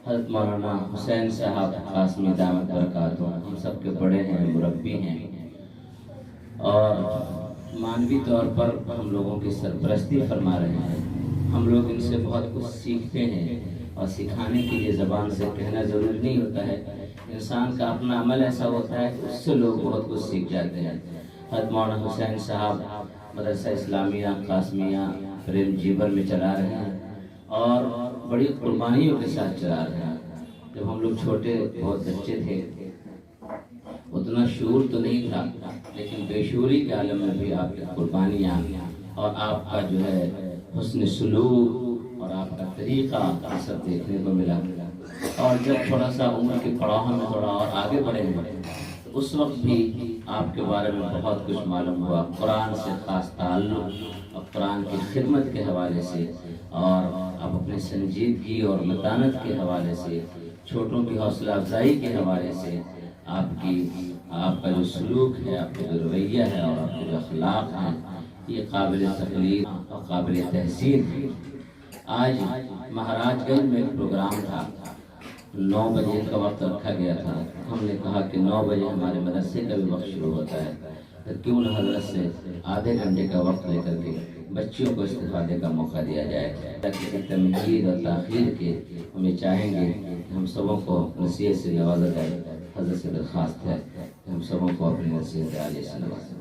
حضرت مولانا حسین صاحب قاسمی دامت برکاتہ ہم سب کے بڑے ہیں، مربی ہیں، اور معنوی طور پر ہم لوگوں کی سرپرستی فرما رہے ہیں۔ ہم لوگ ان سے بہت کچھ سیکھتے ہیں، اور سکھانے کے لیے زبان سے کہنا ضروری نہیں ہوتا ہے، انسان کا اپنا عمل ایسا ہوتا ہے کہ اس سے لوگ بہت کچھ سیکھ جاتے ہیں۔ حضرت مولانا حسین صاحب مدرسہ اسلامیہ قاسمیہ پریم جیبر میں چلا رہے ہیں، اور بڑی قربانیوں کے ساتھ چلا رہے ہیں۔ جب ہم لوگ چھوٹے بہت بچے تھے، اتنا شعور تو نہیں تھا، لیکن بے شعوری کے عالم میں بھی آپ کی قربانیاں اور آپ کا جو ہے حسن سلوک اور آپ کا طریقہ سب دیکھنے کو ملا۔ اور جب تھوڑا سا عمر کی پڑاؤ میں تھوڑا اور آگے بڑھے تو اس وقت بھی آپ کے بارے میں بہت کچھ معلوم ہوا، قرآن سے خاص تعلق اور قرآن کی خدمت کے حوالے سے، اور آپ اپنی سنجیدگی اور متانت کے حوالے سے، چھوٹوں کی حوصلہ افزائی کے حوالے سے، آپ کا جو سلوک ہے، آپ کا جو رویہ ہے اور آپ کے جو اخلاق ہیں، یہ قابل تقلید اور قابل تحسین ہے۔ آج مہاراج گنج میں ایک پروگرام تھا، 9 بجے کا وقت رکھا گیا تھا۔ ہم نے کہا کہ 9 بجے ہمارے مدرسے کا بھی وقت شروع ہوتا ہے، تو کیوں نہ حضرت سے آدھے گھنٹے کا وقت لے کر کے بچیوں کو استفادے کا موقع دیا جائے، تاکہ تمہید اور تاخیر کے ہم یہ چاہیں گے کہ ہم سبوں کو نصیحت سے نوازا جائے۔ حضرت سے درخواست ہے کہ ہم سبوں کو اپنی نصیحت عالیہ سے نوازا۔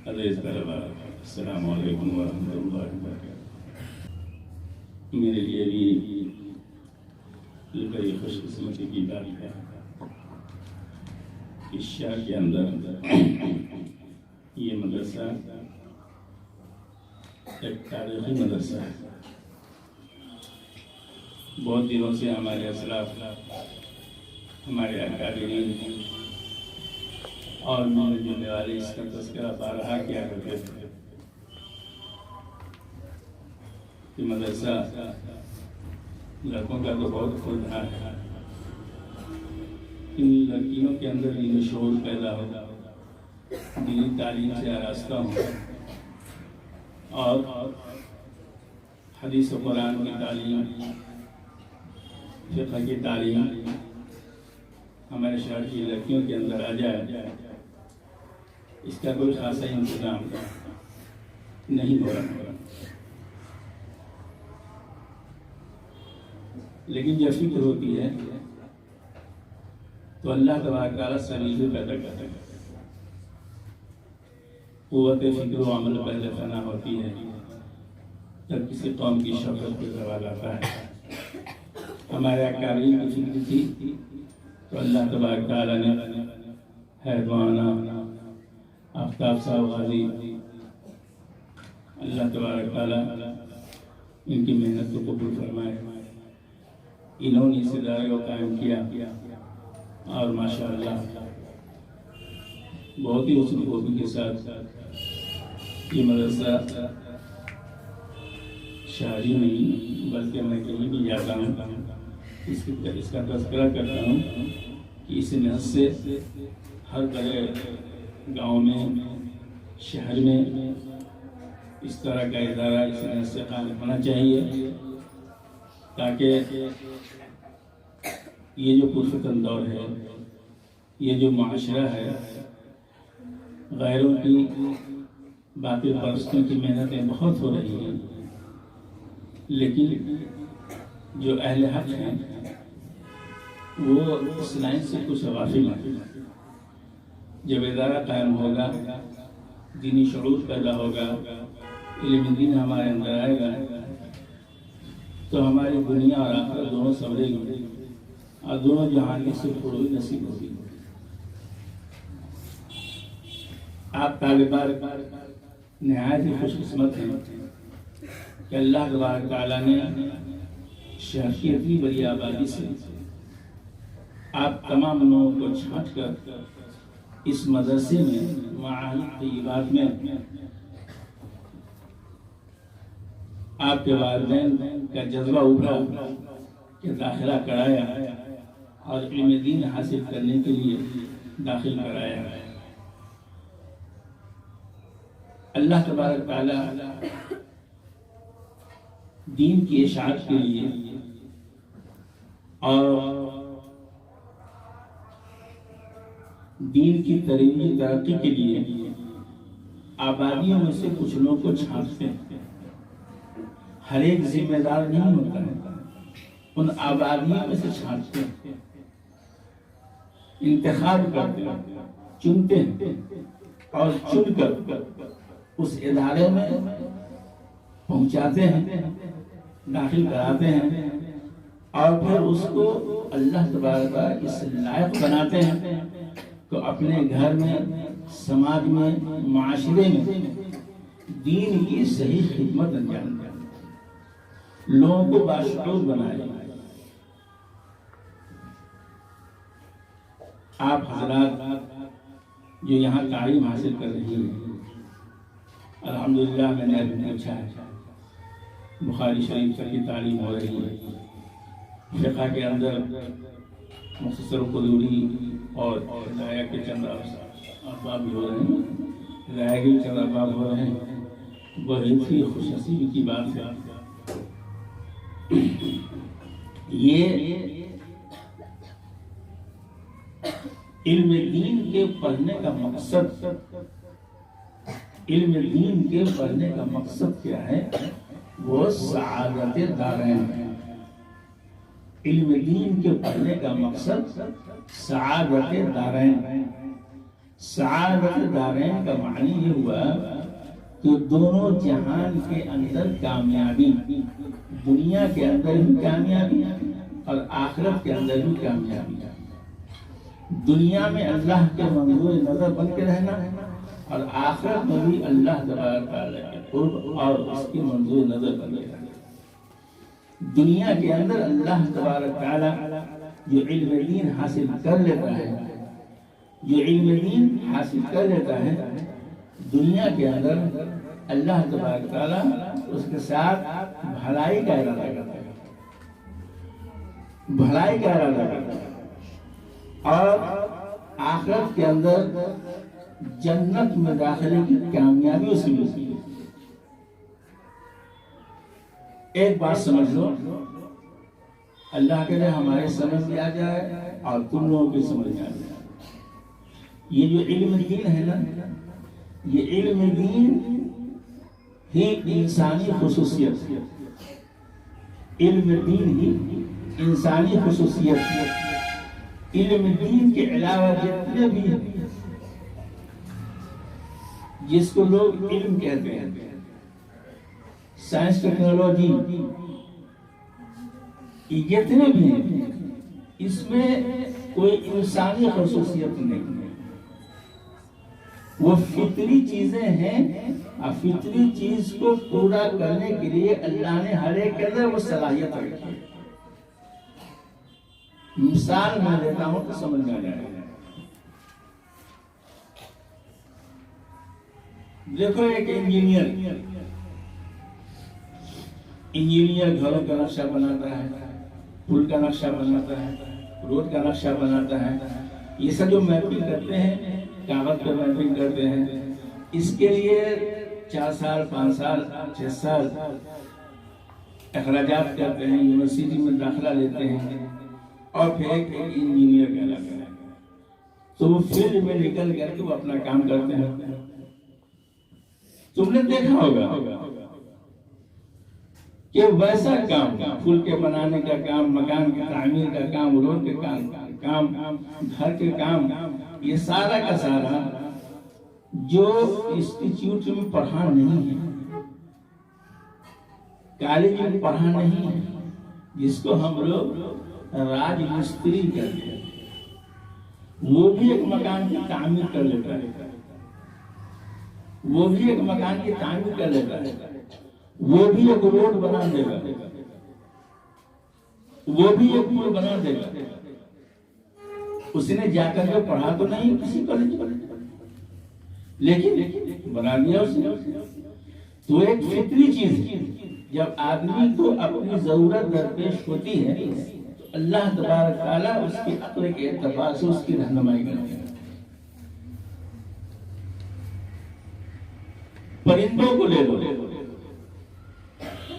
السلام علیکم ورحمۃ اللہ وبرکاتہ۔ میرے لیے بھی بڑی خوش قسمتی کی بات ہے کہ شہر کے اندر یہ مدرسہ ایک تاریخی مدرسہ ہے۔ بہت دنوں سے ہمارے اسلاف، ہمارے اکابرین اور میرے جننے والے اس کا تذکرہ بارہا کیا کرتے تھے کہ مدرسہ لڑکوں کا تو بہت کھلنا ہے، ان لڑکیوں کے اندر دینی شعور پیدا ہو، دینی تعلیم سے آراستہ ہو، اور حدیث و قرآن کی تعلیم، فقہ کی تعلیم ہمارے شہر کی لڑکیوں کے اندر آ جائے، اس کا کوئی خاصا انتظام نہیں ہو رہا۔ لیکن جب فکر ہوتی ہے تو اللہ تبارک تعالیٰ سبیل پیدا کرتا ہے۔ قوت فکر و عمل پہلے فنا ہوتی ہے جب کسی قوم کی شوکت پر زوال آتا ہے۔ ہمارے اکابرین کی فکر تھی تو اللہ تبارک تعالیٰ نے حید مولانا آفتاب صاحب غازی، اللہ تبارک تعالیٰ ان کی محنت کو قبول فرمائے، انہوں نے اس ادارے کو قائم کیا، اور ماشاءاللہ بہت ہی حسن خوبی کے ساتھ یہ مدرسہ شہری نہیں بلکہ میں کہیں بھی جاتا ہوں اس کا تذکرہ کرتا ہوں کہ اس نحس سے ہر بڑے گاؤں میں، شہر میں اس طرح کا ادارہ اس نحس سے قائم ہونا چاہیے، تاکہ یہ جو پرفتن دور ہے، یہ جو معاشرہ ہے، غیروں کی باطل پرستوں کی محنتیں بہت ہو رہی ہیں، لیکن جو اہل حق ہیں وہ اس لائن سے کچھ غافل ہیں۔ جب ادارہ قائم ہوگا، دینی شعور پیدا ہوگا، علم دین ہمارے اندر آئے گا، تو ہماری دنیا اور آخرت دونوں سنورے گی، اور دونوں جہان کی صرف فروغ نصیب ہوگی۔ آپ طالبات نہایت ہی خوش قسمت ہیں کہ اللہ تبارک تعالیٰ نے شہر کی اتنی بڑی آبادی سے آپ تمام لوگوں کو چھانٹ کر اس مدرسے میں، معاہد طیبات میں آپ کے والدین کا جذبہ ابھرا کہ داخلہ کرایا اور علم دین حاصل کرنے کے لیے داخل کرایا۔ اللہ تبارک تعالیٰ دین کی اشاعت کے لیے اور دین کی ترقی کے لیے آبادیوں میں سے کچھ لوگ کو چھانٹتے ہیں. ہر ایک ذمہ دار نہیں ہوتا ہے، ان آبادیوں میں سے چھانٹتے ہیں، انتخاب کرتے ہیں، چنتے ہیں اور چن کر اس ادارے میں پہنچاتے ہیں، داخل کراتے ہیں اور پھر اس کو اللہ تبارک اس لائق بناتے ہیں کہ اپنے گھر میں، سماج میں، معاشرے میں دین کی صحیح خدمت انجام دیں، لوگوں کو باشعور بنائے. آپ حضرات جو یہاں تعلیم حاصل کر رہی ہیں، الحمدللہ میں نے ابھی پوچھا ہے بخاری شریف کی تعلیم ہو رہی ہے، فقہ کے اندر مختصر قدوری اور ہدایہ کے چند ابواب بھی ہو رہے ہیں، ہدایہ کے چند ابواب ہو رہے ہیں. بہت ہی خوش نصیبی کی بات ہے. یہ علم دین کے پڑھنے کا مقصد، علم دین کے پڑھنے کا مقصد کیا ہے؟ وہ سعادت دارین. علم دین کے پڑھنے کا مقصد سعادت دارین. سعادت دارین کا معنی یہ ہوا کہ دونوں جہان کے اندر کامیابی، دنیا کے اندر بھی کامیابی اور آخرت کے اندر بھی کامیابی. دنیا میں اللہ کے منظور نظر بن کے رہنا اور آخرت میں بھی اللہ تبارک تعالیٰ کے قرب اور اس کی منظور نظر بن کے رہنا. دنیا کے اندر اللہ تبارک تعالیٰ جو علم دین حاصل کر لیتا ہے، جو علم دین حاصل کر لیتا ہے، دنیا کے اندر اللہ تبارک تعالیٰ اس کے ساتھ بھلائی کا ارادہ کرتا ہے، بھلائی کا ارادہ کرتا ہے اور آخرت کے اندر جنت میں داخلے کی کامیابی اسے ملتی ہے. ایک بات سمجھ لو، اللہ کے لیے ہمارے سمجھ میں آ جائے اور تم لوگوں کی سمجھ میں آ جائے. یہ جو علم دین ہے نا، یہ علم دین ہی انسانی خصوصیت، علم دین ہی انسانی خصوصیت. علم دین کے علاوہ جتنے بھی جس کو لوگ علم کہتے ہیں، سائنس ٹیکنالوجی، جتنے بھی ہیں، اس میں کوئی انسانی خصوصیت نہیں ہے. وہ فطری چیزیں ہیں اور فطری چیز کو پورا کرنے کے لیے اللہ نے ہر ایک کے اندر وہ صلاحیت رکھی ہے. مثال میں دیتا ہوں تو سمجھ میں آ جائے گا. دیکھو ایک انجینئر گھروں کا نقشہ بناتا ہے، پل کا نقشہ بناتا ہے، روڈ کا نقشہ بناتا ہے. یہ سب جو میپنگ کرتے ہیں، کاغذ پر میپنگ کرتے ہیں، اس کے لیے 4 سال 5 سال 6 سال اخراجات کرتے ہیں، یونیورسٹی میں داخلہ لیتے ہیں اور پھر ایک انجینئر کہلاتا ہے. تو وہ فیلڈ میں نکل کر کے وہ اپنا کام کرتے ہیں. تم نے دیکھا ہوگا کہ ویسا کام، پل کے بنانے کا کام، مکان کی تعمیر کا کام، روڈ کے کام، گھر کے کام، یہ سارا کا سارا جو انسٹیٹیوٹ میں پڑھا نہیں ہے، کالج میں پڑھا نہیں ہے، جس کو ہم لوگ راج مستری کہتے ہیں، وہ بھی ایک مکان کی تعمیر کر لیتا ہے، وہ بھی ایک مکان کی تعمیر کر لیتا ہے، وہ بھی ایک روڈ بنا دے گا، وہ بھی ایک پل بنا دے گا. اس نے جا کر کے پڑھا تو نہیں کسی کالج پر، لیکن بنا دیا اس نے. تو ایک فطری چیز جب آدمی کو اپنی ضرورت درپیش ہوتی ہے تو اللہ تبارک تعالیٰ اس کی عقل کے اعتبار سے اس کی رہنمائی کرتے ہیں. پرندوں کو لے لو،